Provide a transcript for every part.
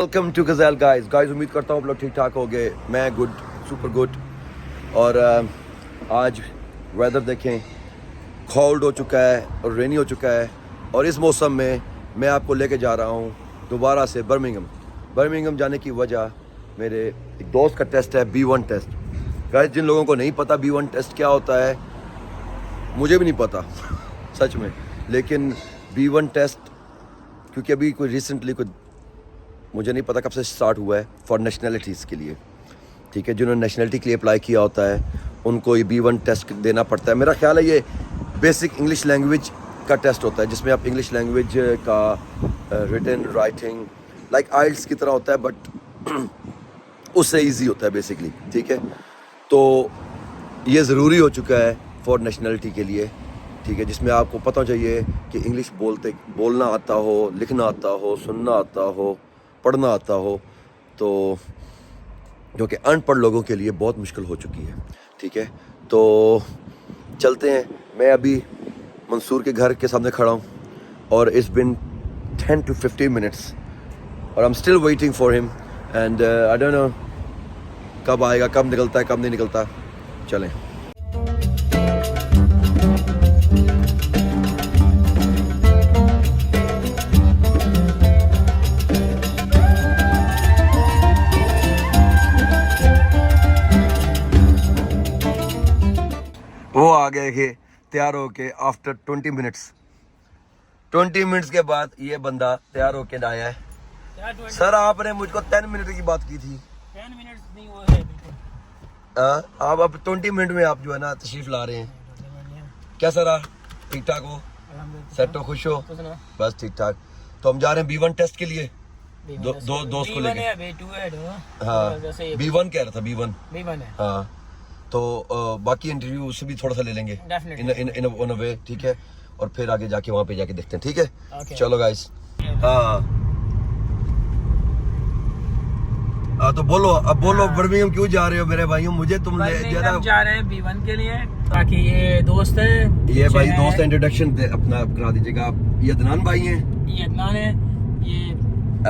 Welcome to गज़ैल guys उम्मीद करता हूँ आप लोग ठीक ठाक हो गए। मैं गुड, सुपर गुड। और आज वेदर देखें, कोल्ड हो चुका है और रेनी हो चुका है। और इस मौसम में मैं आपको लेके जा रहा हूँ दोबारा से बर्मिंघम जाने की वजह मेरे एक दोस्त का टेस्ट है, B1 टेस्ट। गाइस, जिन लोगों को नहीं पता B1 टेस्ट क्या होता है, मुझे भी नहीं पता सच में। लेकिन B1 टेस्ट क्योंकि अभी कोई रिसेंटली मुझे नहीं पता कब से स्टार्ट हुआ है फॉर नेशनलिटीज़ के लिए, ठीक है। जिन्होंने नेशनलिटी के लिए अप्लाई किया होता है उनको ये B1 टेस्ट देना पड़ता है। मेरा ख्याल है ये बेसिक इंग्लिश लैंग्वेज का टेस्ट होता है, जिसमें आप इंग्लिश लैंग्वेज का रिटन राइटिंग लाइक आइल्स की तरह होता है, बट उससे इजी होता है बेसिकली, ठीक है। तो ये ज़रूरी हो चुका है फॉर नेशनलिटी के लिए, ठीक है, जिसमें आपको पता चाहिए कि इंग्लिश बोलना आता हो, लिखना आता हो, सुनना आता हो, पढ़ना आता हो। तो जो कि अनपढ़ लोगों के लिए बहुत मुश्किल हो चुकी है, ठीक है। तो चलते हैं। मैं अभी मंसूर के घर के सामने खड़ा हूँ और इट्स बिन 10 to 15 मिनट्स और I am still waiting for him and I don't know कब आएगा, कब निकलता है, कब नहीं निकलता। चलें। वो आ गए थे तैयार होके आफ्टर 20 मिनट्स के बाद ये बंदा तैयार होके आया है। सर, आपने मुझको 10 मिनट की बात की थी। 10 मिनट्स नहीं हुआ है बिल्कुल। आप अब 20 मिनट में आप जो है ना तशरीफ ला रहे हैं। क्या सर, ठीक ठाक हो, सेट हो, खुश हो? बस ठीक ठाक। तो हम जा रहे हैं B1 टेस्ट के लिए दोस्त को लेके। हाँ, B1 कह रहा था, B1 है। हाँ, तो बाकी इंटरव्यू उससे भी थोड़ा सा ले लेंगे इन अ वे, ठीक है। और फिर आगे जाके वहाँ पे जाके देखते हैं, ठीक है। चलो गाइस। तो बोलो, अब बोलो, बर्मिंघम क्यों जा रहे हो मेरे भाइयों? मुझे तुम जा रहे हैं B1 के लिए। बाकी ये दोस्त है, ये भाई दोस्त है, इंट्रोडक्शन अपना करा दीजिएगा आप। ये अदनान भाई हैं, ये अदनान है, ये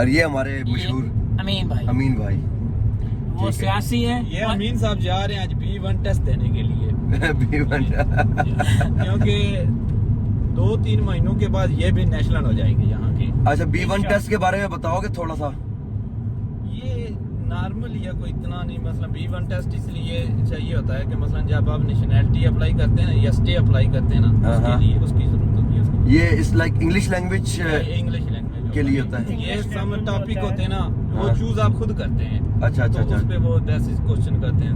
और ये हमारे मशहूर अमीन भाई वो सियासी है। ये अमीन साहब जा रहे हैं आज B1 टेस्ट देने के लिए B1 क्योंकि 2-3 महीनों के बाद ये भी नेशनल हो जाएंगे यहाँ की। अच्छा, B1 टेस्ट के बारे में बताओगे थोड़ा सा? ये नॉर्मल या कोई इतना नहीं, मतलब B1 टेस्ट इसलिए चाहिए होता है कि मतलब जब आप नेशनलिटी अप्लाई करते हैं ना या स्टे अप्लाई करते हैं ना, उसके लिए उसकी जरूरत होती है। ये इस लाइक इंग्लिश लैंग्वेज के लिए होता है। ये सम टॉपिक होते हैं ना, वो चूज आप खुद करते हैं। अच्छा अच्छा अच्छा, उस पे वो 10 क्वेश्चन करते हैं।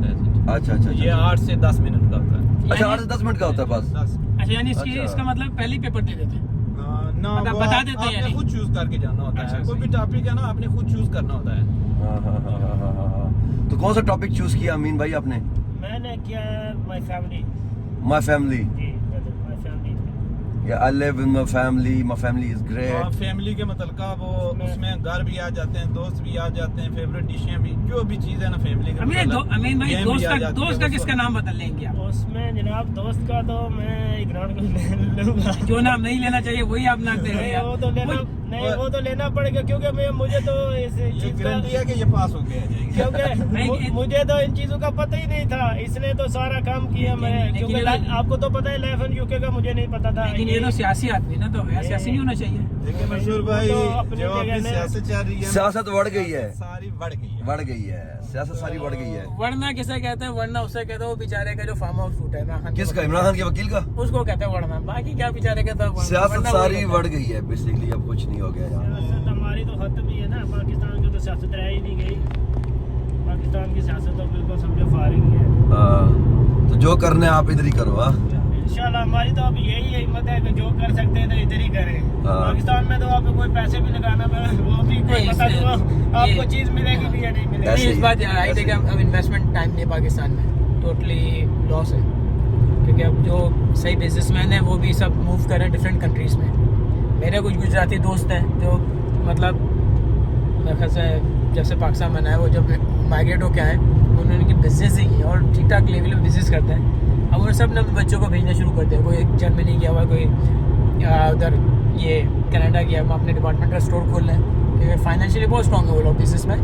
अच्छा अच्छा, ये 8 से 10 मिनट का होता है। अच्छा, 8 से 10 मिनट का होता है बस। अच्छा, यानी इसका मतलब पहले ही पेपर दे देते हैं ना, मतलब बता देते हैं, आपने खुद चूज करके जाना होता है। कोई भी टॉपिक है ना, आपने खुद चूज करना होता है। तो कौन सा टॉपिक चूज किया अमीन भाई आपने? मैंने किया my family. I live with my family. My family is great. Family के मतलब वो उसमें घर भी आ जाते हैं, दोस्त भी आ जाते हैं, फेवरेट डिशें भी, जो भी चीज है ना फैमिली का। अमीन भाई, दोस्त का किसका नाम बदल लेंगे आप? उसमें जनाब दोस्त का तो मैं इग्नोर कर लूंगा। जो नाम नहीं लेना चाहिए वही आप नाम दे रहे हैं। वो तो लेना पड़ेगा क्योंकि मुझे तो इस चीज का है कि ये पास हो गया है, क्योंकि मुझे तो इन चीजों का पता ही नहीं था, इसने तो सारा काम किया मैं। क्योंकि आपको तो पता है लेफन यूके का मुझे नहीं पता था। ये तो सियासी आदमी ना, तो सियासी नहीं होना चाहिए। देखिए मंसूर भाई, जो अपनी सियासत चल रही है, सियासत बढ़ गई है, सारी बढ़ गई सियासत सारी बढ़ गई है। वरना किसे कहते हैं? वरना उसे कहते हैं वो बेचारे का जो फार्म हाउस फूटा है किसका? इमरान खान के वकील का? उसको कहते हैं वरना। बाकी क्या बेचारे का सियासत सारी बढ़ गई है बेसिकली, अब कुछ नहीं हो गया यार। सियासत हमारी तो खत्म ही है ना, पाकिस्तान की तो सियासत रह ही नहीं गई। पाकिस्तान की सियासत तो बिल्कुल समझो फारिग है। तो जो करने आप इधर ही करो। इंशाल्लाह हमारी तो अब यही हिम्मत है कि जो कर सकते हैं तो इधर ही करें। पाकिस्तान में तो आपको कोई पैसे भी लगाना वो भी कोई पता नहीं आपको चीज मिलेगी भी या नहीं मिलेगी। इस बात आई थिंक अब इन्वेस्टमेंट टाइम नहीं पाकिस्तान में, टोटली लॉस है। क्योंकि अब जो सही बिजनेसमैन है वो भी सब मूव कर रहे हैं डिफरेंट कंट्रीज में। मेरे कुछ गुजराती दोस्त हैं जो मतलब मेरे ख्याल से जब से पाकिस्तान बना है वो जब माइग्रेट होके आए उन्होंने की बिजनेस ही की और ठीक ठाक लेवल में बिजनेस करते हैं। अब उन्होंने सब ने बच्चों को भेजना शुरू कर दिया। कोई जर्मनी गया हुआ, कोई उधर ये कनाडा गया, हम अपने डिपार्टमेंटल स्टोर खोल रहे हैं फाइनेंशियली बहुत स्ट्रॉन्ग है वो लोग बिजनेस में,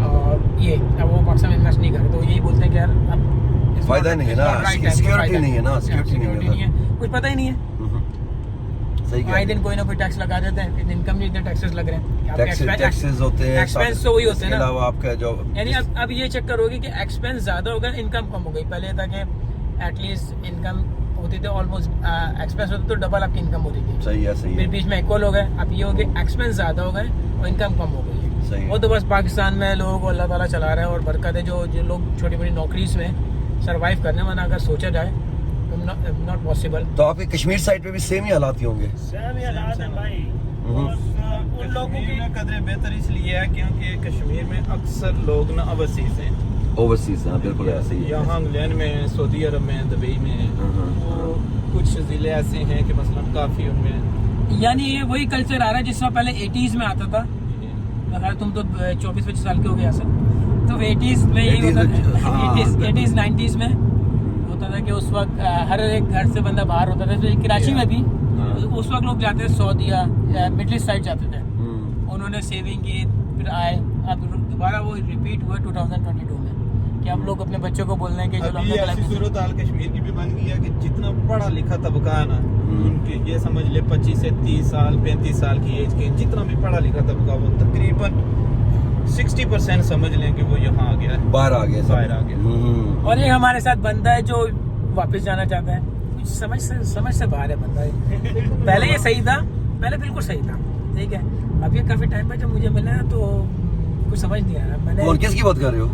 और ये अब वो पाकिस्तान में इन्वेस्ट नहीं करे तो यही बोलते हैं कि यार अब फायदा नहीं है ना, सिक्योरिटी नहीं है ना, सिक्योरिटी नहीं है, कुछ पता ही नहीं है। सही आए दिन कोई ना कोई टैक्स लगा देते हैं, फिर इनकम नहीं इतने टैक्सेस लग रहे हैं, टैक्सेस होते हैं, एक्सपेंस तो वही होते हैं ना। अलावा आपका जो यानी अब ये चक्कर होगी कि एक्सपेंस ज्यादा होगा, इनकम कम हो गई। पहले था कि एटलीस्ट इनकम होती थी ऑलमोस्ट, एक्सपेंस होते तो डबल आपकी इनकम होती थी। सही है, सही फिर है, बीच में इक्वल हो गए, अब ये हो गए एक्सपेंस ज्यादा हो गए और इनकम कम हो गई सही है। है। वो तो बस पाकिस्तान में लोगों को अल्लाह ताला चला रहा है और बरकत है, जो लोग छोटी बड़ी नौकरीज में सरवाइव करने, वरना अगर सोचा जाए तो नॉट पॉसिबल। तो आपके कश्मीर साइड पे भी सेम ही हालात ही होंगे? सब ये हालात है भाई। और उन लोगों की में कदरें बेहतर इसलिए है क्योंकि कश्मीर में अक्सर लोग ना ओवरसीज हैं, ओवरसीज, हाँ बिल्कुल ऐसे ही है। यहाँ इंग्लैंड में, सऊदी अरब में, दुबई में, तो कुछ ज़िले ऐसे हैं कि मसलन काफ़ी उनमें यानी ये वही कल्चर आ रहा है जिसमें पहले 80s में आता था। अगर तुम तो 24-25 साल के हो गए यहाँ से, तो 80s में यही होता था, 80s 90s में होता था कि उस वक्त हर एक घर से बंदा बाहर होता था। तो कराची में भी उस वक्त लोग जाते थे सऊदी या मिडिल ईस्ट साइड जाते थे, उन्होंने सेविंग की, फिर आए। अब दोबारा वो रिपीट हुआ 2022 में कि अब लोग अपने बच्चों को बोल रहे हैं कि अभी ऐसी सूरत हाल कश्मीर की भी बन गई है कि जितना पढ़ा लिखा तबका है ना, उनके ये समझ ले 25 से 30 साल 35 साल की एज के जितना भी पढ़ा लिखा तबका, वो तकरीबन 60% समझ लें कि वो यहाँ आ गया है, बाहर आ गया, बाहर आ गया। और ये हमारे साथ बंदा है जो वापस जाना चाहता है, कुछ समझ से बाहर है बंदा है। पहले ये सही था, पहले बिल्कुल सही था, ठीक है। अब ये काफी टाइम पे जब मुझे मिला है तो कुछ समझ नहीं आ रहा। मैंने कौन, किसकी बात कर रहे हो?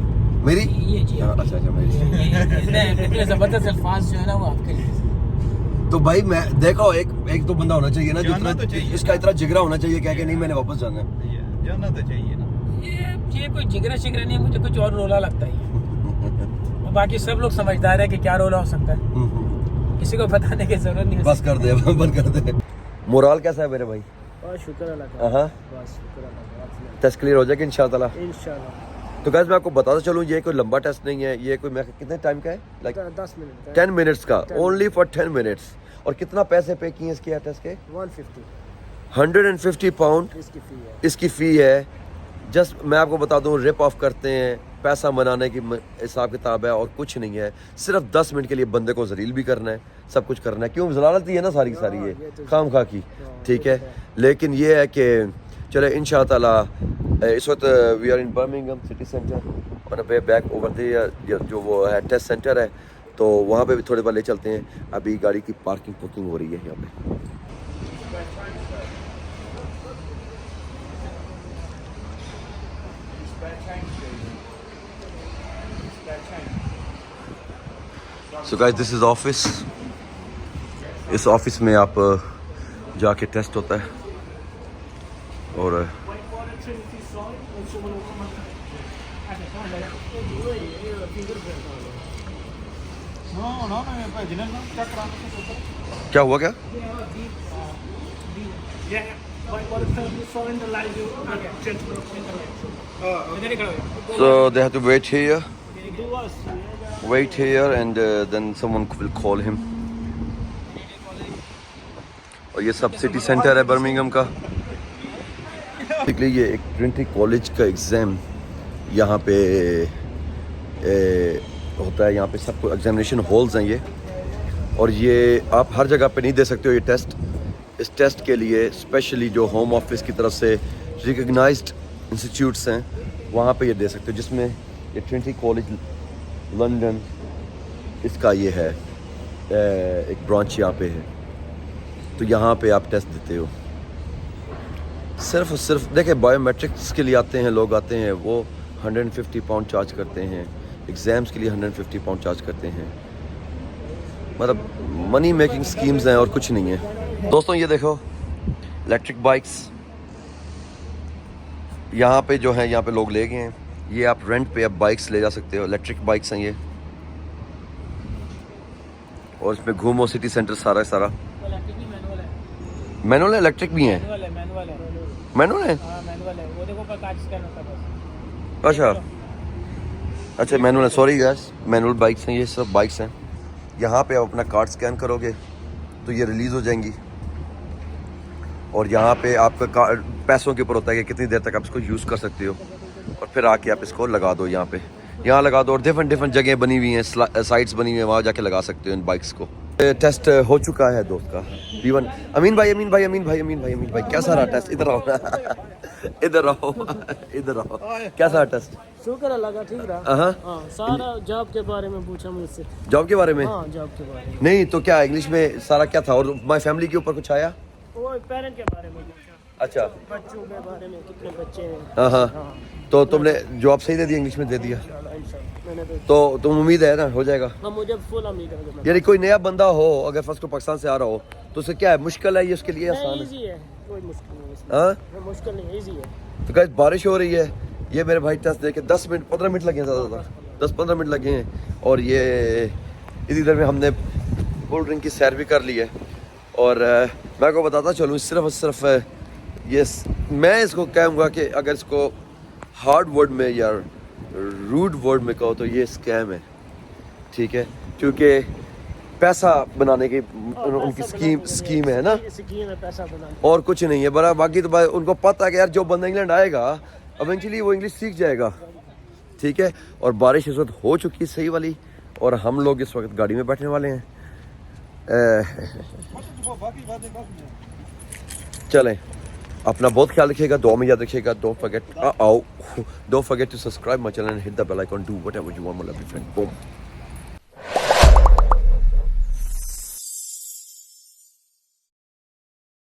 मेरी? ये जी, हाँ, अच्छा मेरी। ये जबरदस्त अल्फाज जो है ना वो आपके लिए। तो भाई मैं देखो, एक तो बंदा होना चाहिए ना जाना तो जितना चाहिए। इसका इतना जिगरा होना चाहिए क्या कि नहीं मैंने वापस जाना है। जाना तो चाहिए ना। ये कोई जिगरा शिगरा नहीं है, मुझे कुछ और रोला लगता है। और बाकी सब लोग समझदार है कि क्या रोला हो सकता है, किसी को बताने की जरूरत नहीं है। बस कर दे, बंद कर दे। मोरल कैसा है मेरे भाई? और शुक्र अल्लाह का, हाँ, बस शुक्र अल्लाह का, टेस्ट क्लियर हो जाएगा इंशाल्लाह। इंशाल्लाह। तो गाइस मैं आपको बताता चलूँ, ये कोई लंबा टेस्ट नहीं है, ये कोई मैं कितने टाइम का है, लाइक 10 मिनट का, 10 मिनट्स का, ओनली फॉर 10 मिनट्स। और कितना पैसे पे किए इसके टेस्ट के? 150 पाउंड इसकी फी है। इसकी फ़ी है। जस्ट मैं आपको बता दूं, रिप ऑफ करते हैं, पैसा बनाने की हिसाब किताब है और कुछ नहीं है। सिर्फ 10 मिनट के लिए बंदे को जलील भी करना है, सब कुछ करना है। क्यों, जलालत ही है ना सारी ये तो खाम खा की, ठीक है। लेकिन ये है कि चले इंशाअल्लाह इस वक्त we are in Birmingham city centre और वे बैक ओवर देयर जो वो है टेस्ट सेंटर है, तो वहाँ पे भी थोड़े बार ले चलते हैं। अभी गाड़ी की पार्किंग हो रही है यहाँ पे। So guys this is office. इस ऑफिस में आप जाके टेस्ट होता है और क्या हुआ क्या? So they have to wait here and then someone will call him. और ये सब सिटी सेंटर है बर्मिंघम का। ये एक ट्रिनिटी कॉलेज का एग्ज़ाम यहाँ पे होता है। यहाँ पे सबको एग्जामिनेशन हॉल्स हैं ये, और ये आप हर जगह पे नहीं दे सकते हो ये टेस्ट। इस टेस्ट के लिए स्पेशली जो होम ऑफिस की तरफ से रिकग्नाइज्ड इंस्टीट्यूट्स हैं वहाँ पे ये दे सकते हो, जिसमें ये ट्रिनिटी कॉलेज लंदन इसका ये है एक ब्रांच यहाँ पे है। तो यहाँ पे आप टेस्ट देते हो। सिर्फ और सिर्फ देखिए, बायोमेट्रिक्स के लिए आते हैं लोग, आते हैं वो 150 पाउंड चार्ज करते हैं, एग्ज़ाम्स के लिए 150 पाउंड चार्ज करते हैं। मतलब मनी मेकिंग स्कीम्स हैं और कुछ नहीं है। दोस्तों ये देखो इलेक्ट्रिक बाइक्स यहाँ पे जो है, यहाँ पे लोग ले गए हैं। ये आप रेंट पे आप बाइक्स ले जा सकते हो, इलेक्ट्रिक बाइक्स हैं ये। और इसमें घूमो सिटी सेंटर सारा मैनुअल है, इलेक्ट्रिक भी हैं। मैनुअल है, वो देखो कांच स्कैन होता है बस। अच्छा मैनुअल है, सॉरी गाइस, मैनुअल बाइक्स हैं ये, सब बाइक्स हैं। यहाँ पे आप अपना कार्ड स्कैन करोगे तो ये रिलीज़ हो जाएंगी। और यहाँ पे आपका पैसों के ऊपर होता है कि कितनी देर तक आप इसको यूज़ कर सकते हो, और फिर आके आप इसको लगा दो यहाँ पे, यहाँ लगा दो। और डिफरेंट जगह बनी हुई हैं, साइट्स बनी हुई हैं, वहाँ जाके लगा सकते हो इन बाइक्स को। टेस्ट हो चुका है दोस्त का B1। अमीन भाई कैसा रहा टेस्ट? इधर आओ इधर आओ कैसा रहा टेस्ट? शुक्र अल्लाह का, ठीक रहा। हाँ सारा जॉब के बारे में पूछा मुझसे। जॉब के बारे में? हाँ, जॉब के बारे में। नहीं तो क्या इंग्लिश में सारा क्या था? और माय फैमिली के ऊपर कुछ आया? वो पेरेंट के बारे में पूछा। अच्छा, बच्चों के बारे में, कितने बच्चे हैं। हाँ तो तुमने जॉब सही दे दी, इंग्लिश में दे दिया? मैंने तो तुम उम्मीद है ना हो जाएगा? हाँ, मुझे फुल उम्मीद है। यानी कोई नया बंदा हो अगर फर्स्ट को पाकिस्तान से आ रहा हो तो उसे क्या है, मुश्किल है ये उसके लिए आसान है? इजी है, कोई मुश्किल नहीं है। हाँ मुश्किल नहीं, इजी है। तो गाइस बारिश हो रही है, ये मेरे भाई टेस्ट देके 10 मिनट 15 मिनट लगे हैं, ज़्यादा 10-15 मिनट लगे हैं। और ये इसी देर में हमने कोल्ड ड्रिंक की सैर भी कर ली है। और मैं को बताता चलूँ, सिर्फ ये मैं इसको कहूँगा कि अगर इसको हार्ड वर्ड में या रूड वर्ड में कहो तो ये स्कैम है, ठीक है? क्योंकि पैसा बनाने की उनकी स्कीम है ना, स्कीम है पैसा बनाने, और कुछ नहीं है। बड़ा बाकी तो उनको पता है कि यार जो बंदा इंग्लैंड आएगा इवेंचुअली वो इंग्लिश सीख जाएगा, ठीक है? और बारिश इस वक्त हो चुकी है सही वाली, और हम लोग इस वक्त गाड़ी में बैठने वाले हैं। चलें, अपना बहुत ख्याल रखिएगा, दुआ में याद रखिएगा। Don't forget to subscribe my channel and hit the bell icon. Do whatever you want, my lovely friend. Boom.